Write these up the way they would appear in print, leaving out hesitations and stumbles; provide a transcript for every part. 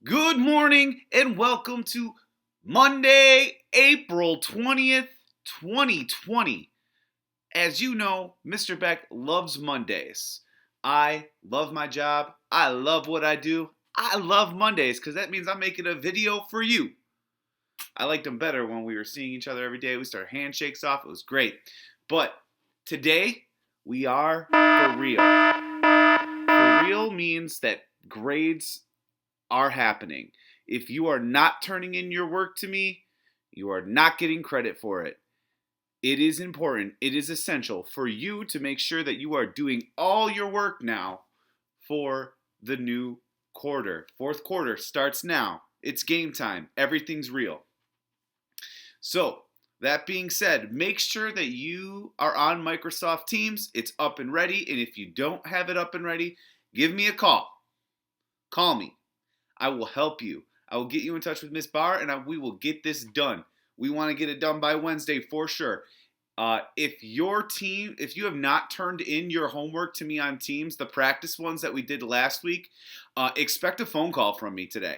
Good morning and welcome to Monday, April 20th, 2020. As you know, Mr. Beck loves Mondays. I love my job. I love what I do. I love Mondays because that means I'm making a video for you. I liked them better when we were seeing each other every day. We started handshakes off. It was great. But today, we are for real. For real means that grades are happening. If you are not turning in your work to me, you are not getting credit for it. It is important, it is essential for you to make sure that you are doing all your work now for the new quarter. Fourth quarter starts now. It's game time. Everything's real. So, that being said, make sure that you are on Microsoft Teams. It's up and ready. And if you don't have it up and ready, give me a call. Call me. I will help you. I will get you in touch with Miss Barr, and we will get this done. We want to get it done by Wednesday for sure. If you have not turned in your homework to me on Teams, the practice ones that we did last week, expect a phone call from me today.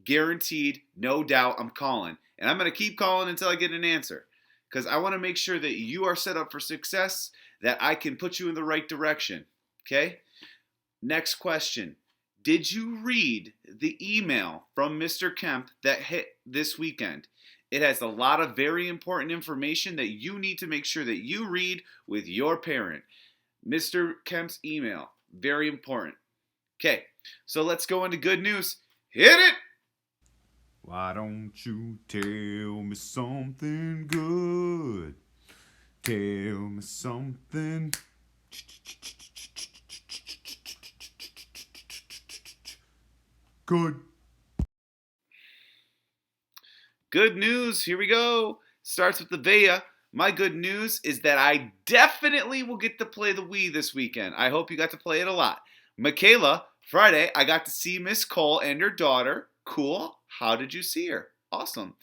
Guaranteed, no doubt, I'm calling. And I'm going to keep calling until I get an answer. Because I want to make sure that you are set up for success, that I can put you in the right direction. Okay? Next question. Did you read the email from Mr. Kemp that hit this weekend? It has a lot of very important information that you need to make sure that you read with your parent. Mr. Kemp's email, very important. Okay, so let's go into good news. Hit it! Why don't you tell me something good? Tell me something good. Good news, here we go. Starts with the Vea. My good news is that I definitely will get to play the Wii this weekend. I hope you got to play it a lot. Michaela, Friday, I got to see Miss Cole and her daughter. Cool. How did you see her? Awesome.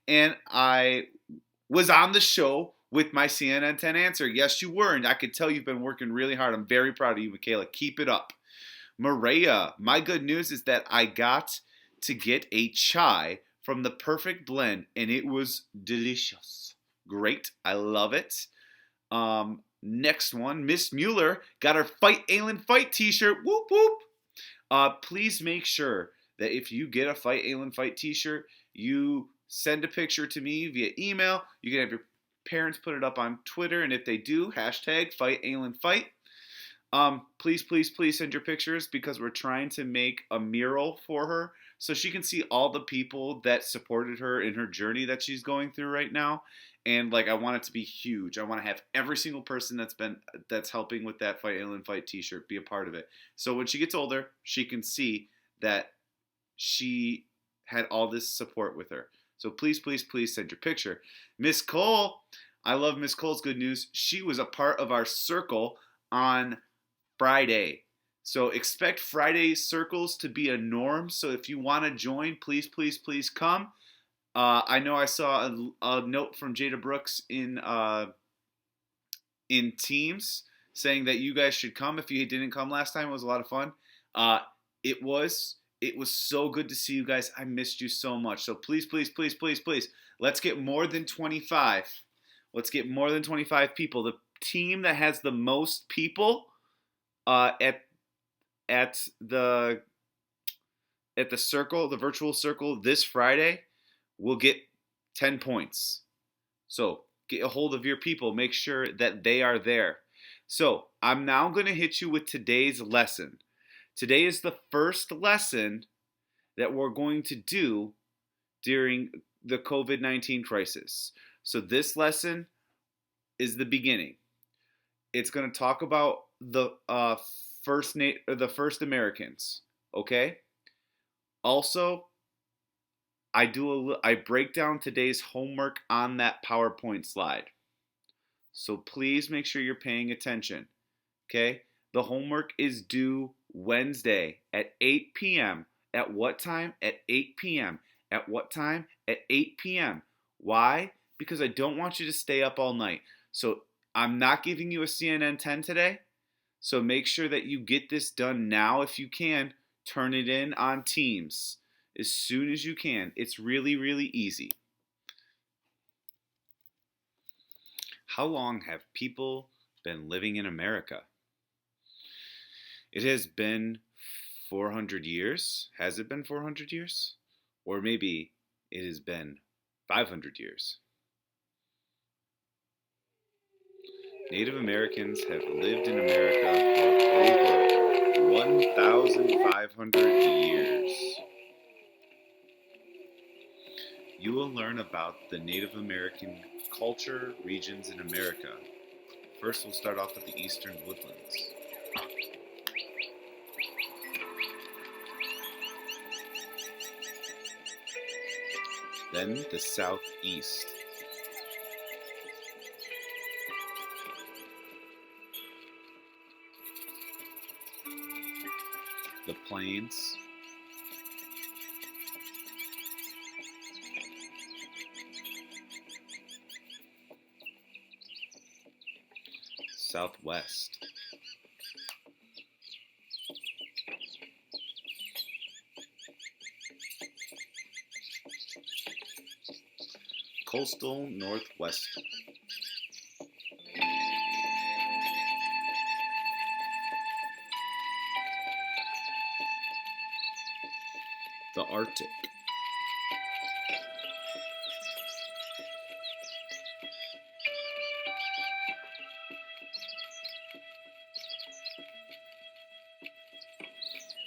And I was on the show with my CNN 10 answer. Yes, you were. And I could tell you've been working really hard. I'm very proud of you, Michaela. Keep it up. Maria, my good news is that I got to get a chai from the Perfect Blend, and it was delicious. Great. I love it. Next one, Miss Mueller got her Fight Aylin Fight t-shirt. Whoop, whoop. Please make sure that if you get a Fight Aylin Fight t-shirt, you send a picture to me via email. You can have your parents put it up on Twitter, and if they do, hashtag Fight Aylin Fight. Please send your pictures because we're trying to make a mural for her so she can see all the people that supported her in her journey that she's going through right now. And I want it to be huge. I want to have every single person that's helping with that Fight Alien Fight t-shirt be a part of it. So when she gets older, she can see that she had all this support with her. So please send your picture. Miss Cole, I love Miss Cole's good news. She was a part of our circle on Friday. So expect Friday circles to be a norm. So if you want to join, please come. I know I saw a note from Jada Brooks in Teams saying that you guys should come. If you didn't come last time, it was a lot of fun. It was so good to see you guys. I missed you so much. So please, let's get more than 25. Let's get more than 25 people. The team that has the most people at the circle, the virtual circle this Friday, will get 10 points. So get a hold of your people. Make sure that they are there. So I'm now going to hit you with today's lesson. Today is the first lesson that we're going to do during the COVID-19 crisis. So this lesson is the beginning. It's going to talk about the first Americans, okay? Also, I break down today's homework on that PowerPoint slide. So please make sure you're paying attention, okay? The homework is due Wednesday at 8 p.m. At what time? At 8 p.m. At what time? At 8 p.m. Why? Because I don't want you to stay up all night. So I'm not giving you a CNN 10 today. So make sure that you get this done now if you can. Turn it in on Teams. as soon as you can. It's really, really easy. How long have people been living in America? It has been 400 years. Has it been 400 years? Or maybe it has been 500 years. Native Americans have lived in America for over 1,500 years. You will learn about the Native American culture regions in America. First, we'll start off with the Eastern Woodlands. Then the Southeast. The Plains. Southwest. Coastal Northwest. The Arctic.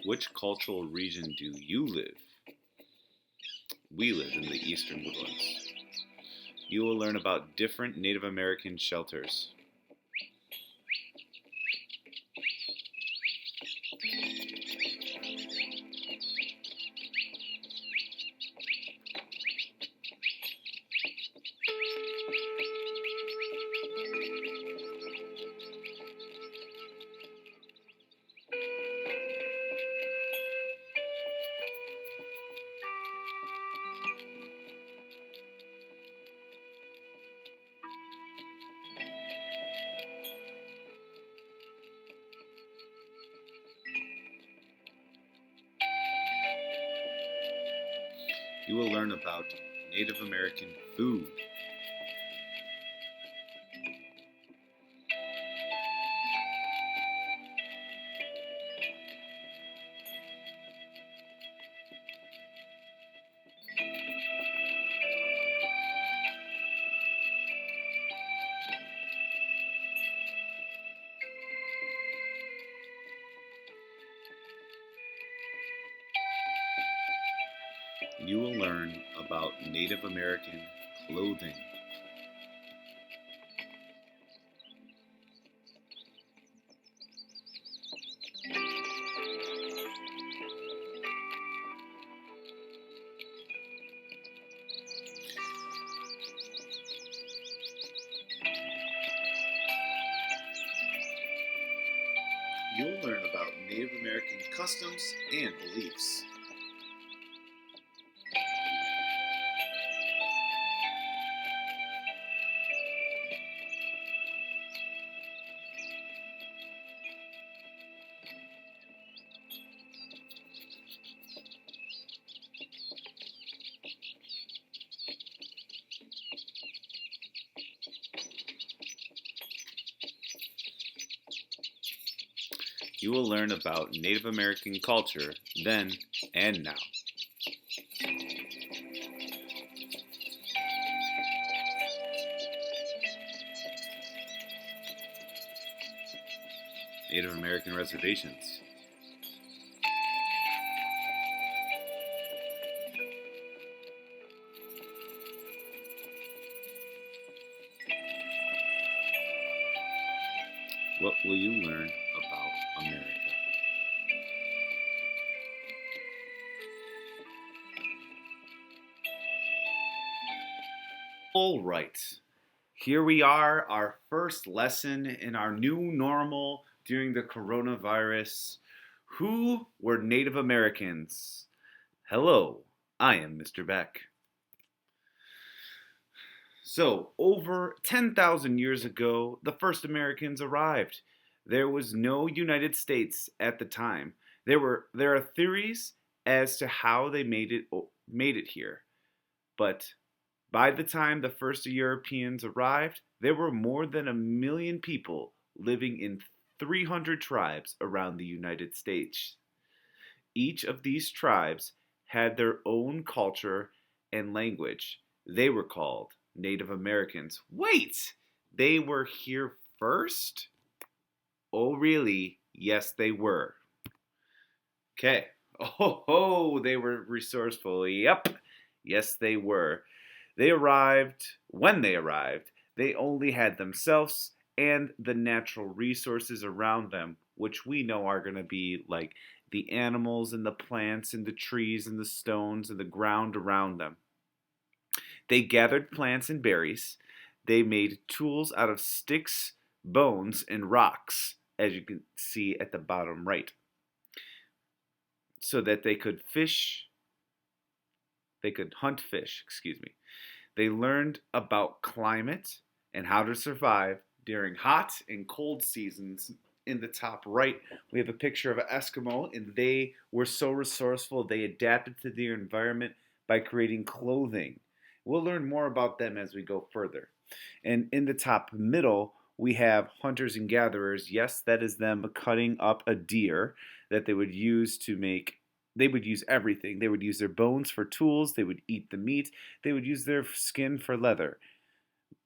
Which cultural region do you live? We live in the Eastern Woodlands. You will learn about different Native American shelters. You will learn about Native American food. You will learn about Native American clothing. You will learn about Native American customs and beliefs. You will learn about Native American culture then and now. Native American reservations. What will you learn about America? All right. Here we are, our first lesson in our new normal during the coronavirus. Who were Native Americans? Hello, I am Mr. Beck. So, over 10,000 years ago, the first Americans arrived. There was no United States at the time. There are theories as to how they made it here. But by the time the first Europeans arrived, there were more than 1 million people living in 300 tribes around the United States. Each of these tribes had their own culture and language. They were called Native Americans. Wait! They were here first? Oh, really? Yes, they were. Okay. Oh, they were resourceful. Yep. Yes, they were. When they arrived, they only had themselves and the natural resources around them, which we know are going to be like the animals and the plants and the trees and the stones and the ground around them. They gathered plants and berries. They made tools out of sticks, bones, and rocks, as you can see at the bottom right, so that they could hunt fish, excuse me. They learned about climate and how to survive during hot and cold seasons. In the top right, we have a picture of an Eskimo, and they were so resourceful they adapted to their environment by creating clothing. We'll learn more about them as we go further. And in the top middle, we have hunters and gatherers. Yes, that is them cutting up a deer that they would use to make. They would use everything. They would use their bones for tools. They would eat the meat. They would use their skin for leather.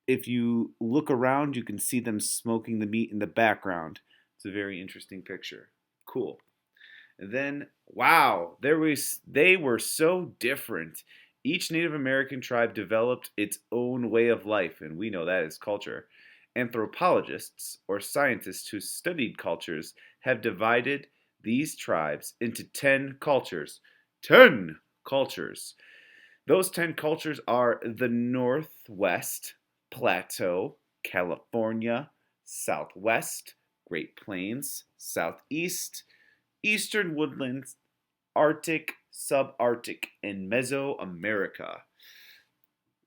If you look around, you can see them smoking the meat in the background. It's a very interesting picture. Cool. And then, wow, they were so different. Each Native American tribe developed its own way of life, and we know that is culture. Anthropologists, or scientists who studied cultures, have divided these tribes into 10 cultures. 10 cultures. Those 10 cultures are the Northwest Plateau, California, Southwest, Great Plains, Southeast, Eastern Woodlands, Arctic, Subarctic, and Mesoamerica.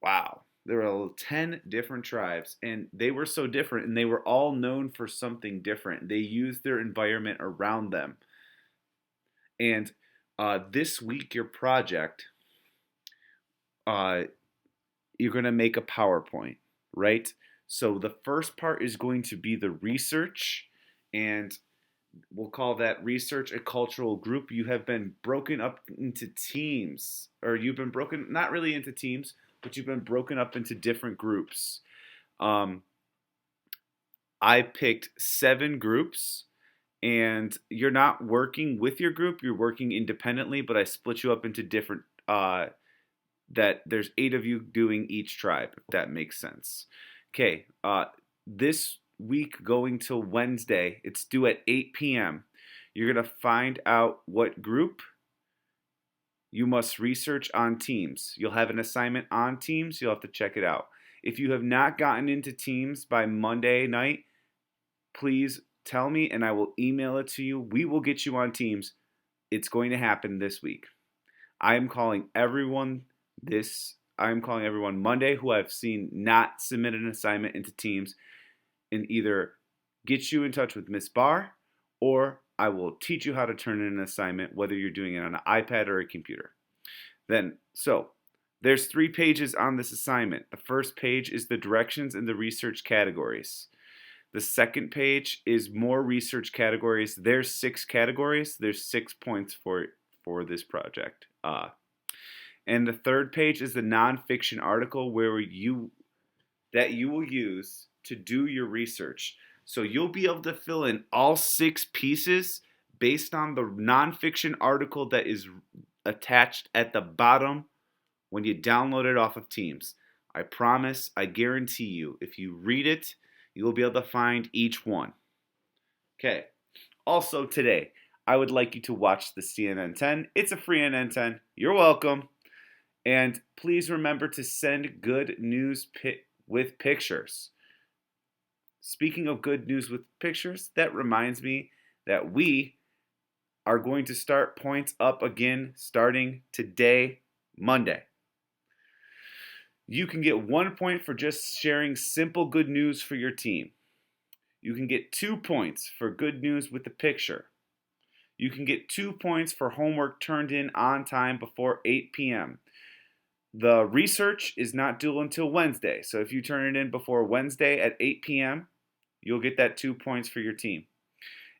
Wow. There were 10 different tribes, and they were so different, and they were all known for something different. They used their environment around them. And this week, your project, you're going to make a PowerPoint, right? So the first part is going to be the research, and we'll call that research a cultural group. You have been broken up into teams, or you've been broken, not really into teams, but you've been broken up into different groups. I picked 7 groups, and you're not working with your group, you're working independently, but I split you up into different, that there's 8 of you doing each tribe, if that makes sense. Okay, this week going till Wednesday, it's due at 8 p.m. You're going to find out what group you must research on Teams. You'll have an assignment on Teams, you'll have to check it out. If you have not gotten into Teams by Monday night, please tell me and I will email it to you. We will get you on Teams. It's going to happen this week. I am calling everyone Monday who I've seen not submit an assignment into Teams, and either get you in touch with Miss Barr, or I will teach you how to turn in an assignment, whether you're doing it on an iPad or a computer. So there's 3 pages on this assignment. The first page is the directions and the research categories. The second page is more research categories. There's 6 categories. There's 6 points for this project. And the third page is the nonfiction article that you will use to do your research. So you'll be able to fill in all 6 pieces based on the nonfiction article that is attached at the bottom when you download it off of Teams. I promise, I guarantee you, if you read it, you'll be able to find each one. Okay. Also today, I would like you to watch the CNN 10. It's a free CNN 10. You're welcome. And please remember to send good news with pictures. Speaking of good news with pictures, that reminds me that we are going to start points up again starting today, Monday. You can get 1 point for just sharing simple good news for your team. You can get 2 points for good news with the picture. You can get 2 points for homework turned in on time before 8 p.m. The research is not due until Wednesday, so if you turn it in before Wednesday at 8 p.m., you'll get that 2 points for your team.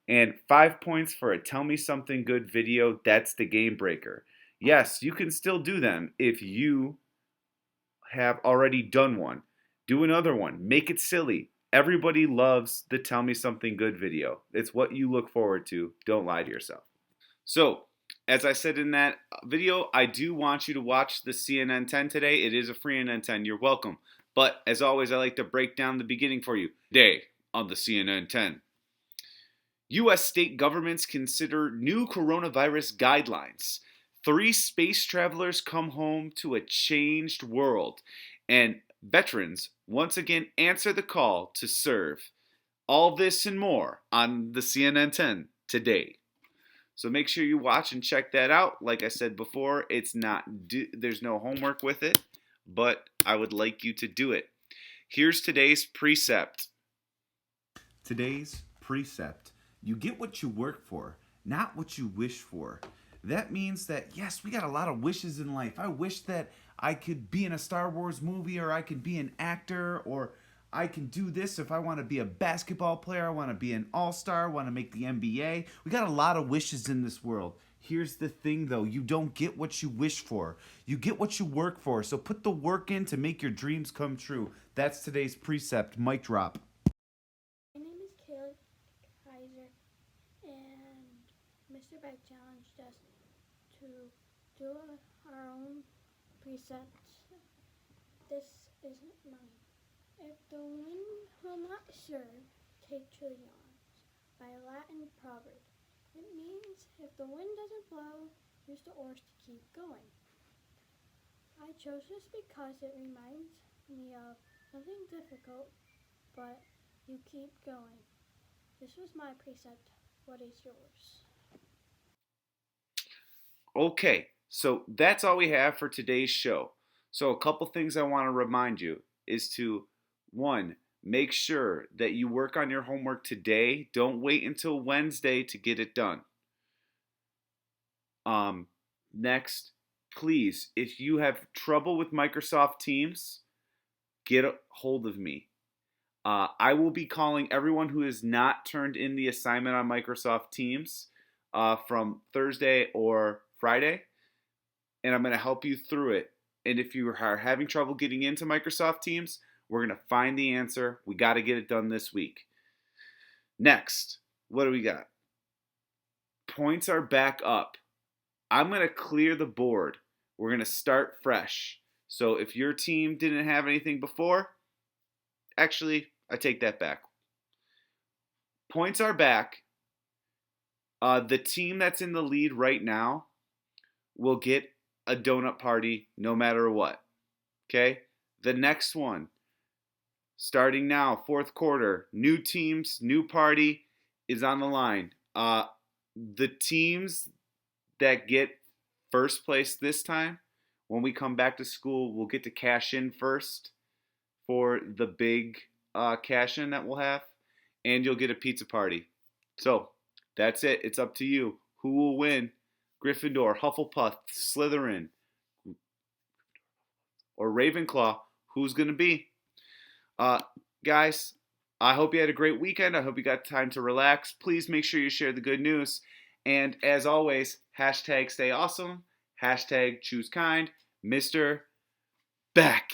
And 5 points for a Tell Me Something Good video. That's the game breaker. Yes, you can still do them if you have already done one. Do another one. Make it silly. Everybody loves the Tell Me Something Good video. It's what you look forward to. Don't lie to yourself. So, as I said in that video, I do want you to watch the CNN 10 today. It is a free CNN 10. You're welcome. But as always, I like to break down the beginning for you. Today on the CNN 10. U.S. state governments consider new coronavirus guidelines. 3 space travelers come home to a changed world. And veterans once again answer the call to serve. All this and more on the CNN 10 today. So make sure you watch and check that out. Like I said before, there's no homework with it, but I would like you to do it. Here's today's precept. Today's precept. You get what you work for, not what you wish for. That means that, yes, we got a lot of wishes in life. I wish that I could be in a Star Wars movie, or I could be an actor, or I can do this if I want to be a basketball player. I want to be an all-star, want to make the NBA. We got a lot of wishes in this world. Here's the thing, though. You don't get what you wish for. You get what you work for. So put the work in to make your dreams come true. That's today's precept. Mic drop. My name is Caleb Kaiser, and Mr. Beck challenged us to do our own precepts. This isn't mine. If the wind will not serve, take to the arms, by a Latin proverb. It means if the wind doesn't blow, use the oars to keep going. I chose this because it reminds me of something difficult, but you keep going. This was my precept. What is yours? Okay, so that's all we have for today's show. So a couple things I want to remind you is to, 1, make sure that you work on your homework today. Don't wait until Wednesday to get it done. Next, please, if you have trouble with Microsoft Teams, get a hold of me. I will be calling everyone who has not turned in the assignment on Microsoft Teams from Thursday or Friday, and I'm going to help you through it. And if you are having trouble getting into Microsoft Teams, we're going to find the answer. We got to get it done this week. Next, what do we got? Points are back up. I'm going to clear the board. We're going to start fresh. So if your team didn't have anything before, actually, I take that back. Points are back. The team that's in the lead right now will get a donut party no matter what. Okay? The next one, starting now, 4th quarter, new teams, new party is on the line. The teams that get first place this time, when we come back to school, we'll get to cash in first for the big cash in that we'll have, and you'll get a pizza party. So that's it. It's up to you. Who will win? Gryffindor, Hufflepuff, Slytherin, or Ravenclaw? Who's going to be? Guys, I hope you had a great weekend. I hope you got time to relax. Please make sure you share the good news. And as always, hashtag stay awesome, hashtag choose kind, Mr. Beck.